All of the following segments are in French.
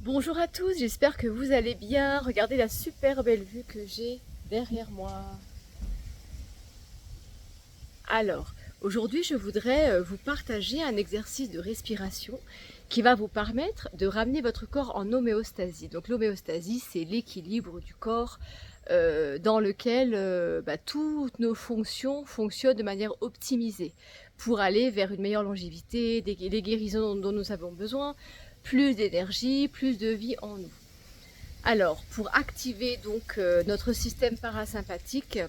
Bonjour à tous, j'espère que vous allez bien. Regardez la super belle vue que j'ai derrière moi. Alors, aujourd'hui, je voudrais vous partager un exercice de respiration qui va vous permettre de ramener votre corps en homéostasie. Donc l'homéostasie, c'est l'équilibre du corps dans lequel toutes nos fonctions fonctionnent de manière optimisée pour aller vers une meilleure longévité, des guérisons dont nous avons besoin, plus d'énergie, plus de vie en nous. Alors, pour activer donc notre système parasympathique,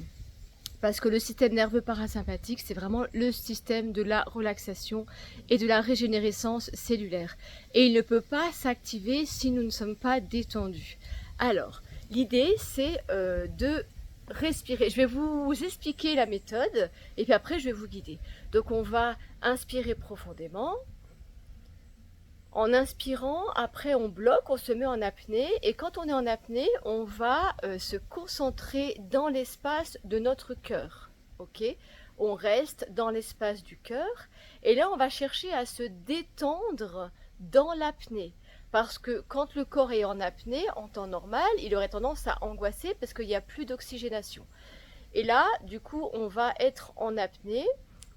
parce que le système nerveux parasympathique, c'est vraiment le système de la relaxation et de la régénérescence cellulaire. Et il ne peut pas s'activer si nous ne sommes pas détendus. Alors, l'idée, c'est de respirer. Je vais vous expliquer la méthode et puis après, je vais vous guider. Donc, on va inspirer profondément. En inspirant, après on bloque, on se met en apnée et quand on est en apnée, on va se concentrer dans l'espace de notre cœur. Ok? On reste dans l'espace du cœur et là on va chercher à se détendre dans l'apnée. Parce que quand le corps est en apnée, en temps normal, il aurait tendance à angoisser parce qu'il n'y a plus d'oxygénation. Et là, du coup, on va être en apnée.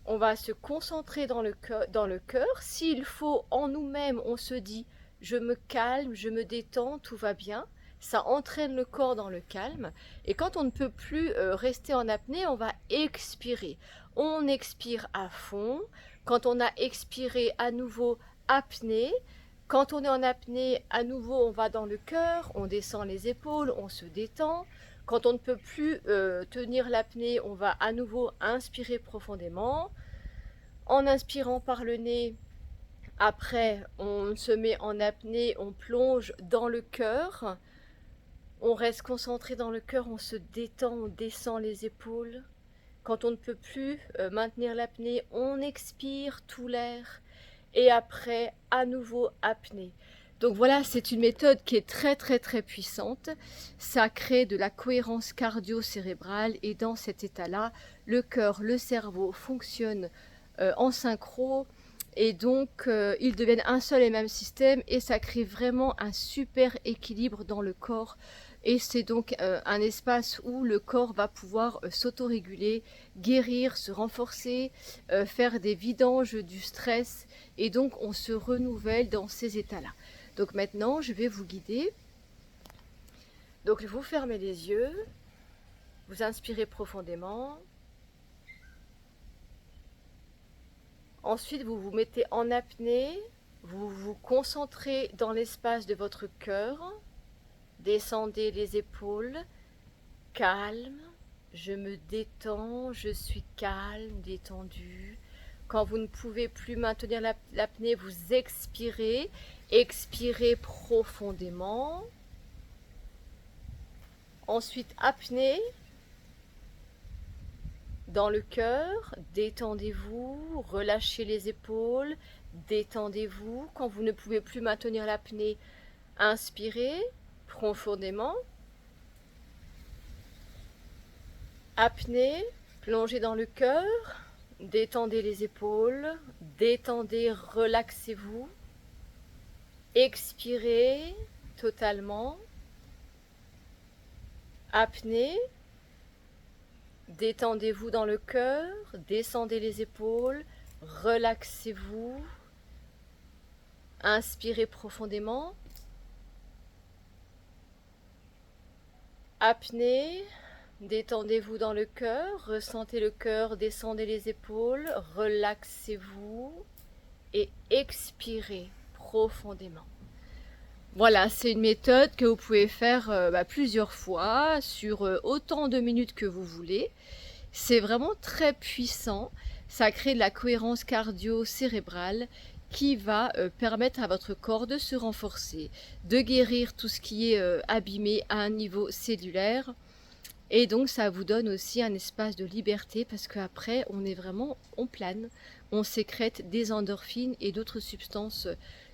On va se concentrer dans le cœur. S'il faut, en nous-mêmes, on se dit je me calme, je me détends, tout va bien. Ça entraîne le corps dans le calme. Et quand on ne peut plus rester en apnée, on va expirer. On expire à fond. Quand on a expiré à nouveau, apnée. Quand on est en apnée, à nouveau, on va dans le cœur, on descend les épaules, on se détend. Quand on ne peut plus tenir l'apnée, on va à nouveau inspirer profondément. En inspirant par le nez, après, on se met en apnée, on plonge dans le cœur. On reste concentré dans le cœur, on se détend, on descend les épaules. Quand on ne peut plus maintenir l'apnée, on expire tout l'air. Et après, à nouveau, apnée. Donc voilà, c'est une méthode qui est très puissante. Ça crée de la cohérence cardio-cérébrale et dans cet état-là, le cœur, le cerveau fonctionnent en synchro et donc ils deviennent un seul et même système et ça crée vraiment un super équilibre dans le corps. Et c'est donc un espace où le corps va pouvoir s'autoréguler, guérir, se renforcer, faire des vidanges du stress et donc on se renouvelle dans ces états-là. Donc maintenant, je vais vous guider. Donc vous fermez les yeux, vous inspirez profondément. Ensuite, vous vous mettez en apnée, vous vous concentrez dans l'espace de votre cœur, descendez les épaules, calme, je me détends, je suis calme, détendu. Quand vous ne pouvez plus maintenir l'apnée, vous expirez, expirez profondément. Ensuite, apnée, dans le cœur, détendez-vous, relâchez les épaules, détendez-vous. Quand vous ne pouvez plus maintenir l'apnée, inspirez profondément. Apnée, plongez dans le cœur, détendez les épaules, détendez, relaxez-vous. Expirez totalement. Apnée, détendez-vous dans le cœur, descendez les épaules, relaxez-vous. Inspirez profondément. Apnée, détendez-vous dans le cœur, ressentez le cœur, descendez les épaules, relaxez-vous et expirez profondément. Voilà, c'est une méthode que vous pouvez faire plusieurs fois sur autant de minutes que vous voulez. C'est vraiment très puissant. Ça crée de la cohérence cardio-cérébrale qui va permettre à votre corps de se renforcer, de guérir tout ce qui est abîmé à un niveau cellulaire. Et donc ça vous donne aussi un espace de liberté parce qu'après on est vraiment, on plane, on sécrète des endorphines et d'autres substances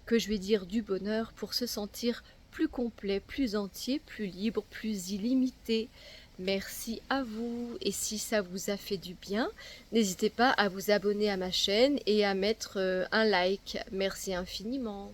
que je vais dire du bonheur pour se sentir plus complet, plus entier, plus libre, plus illimité. Merci à vous et si ça vous a fait du bien, n'hésitez pas à vous abonner à ma chaîne et à mettre un like. Merci infiniment.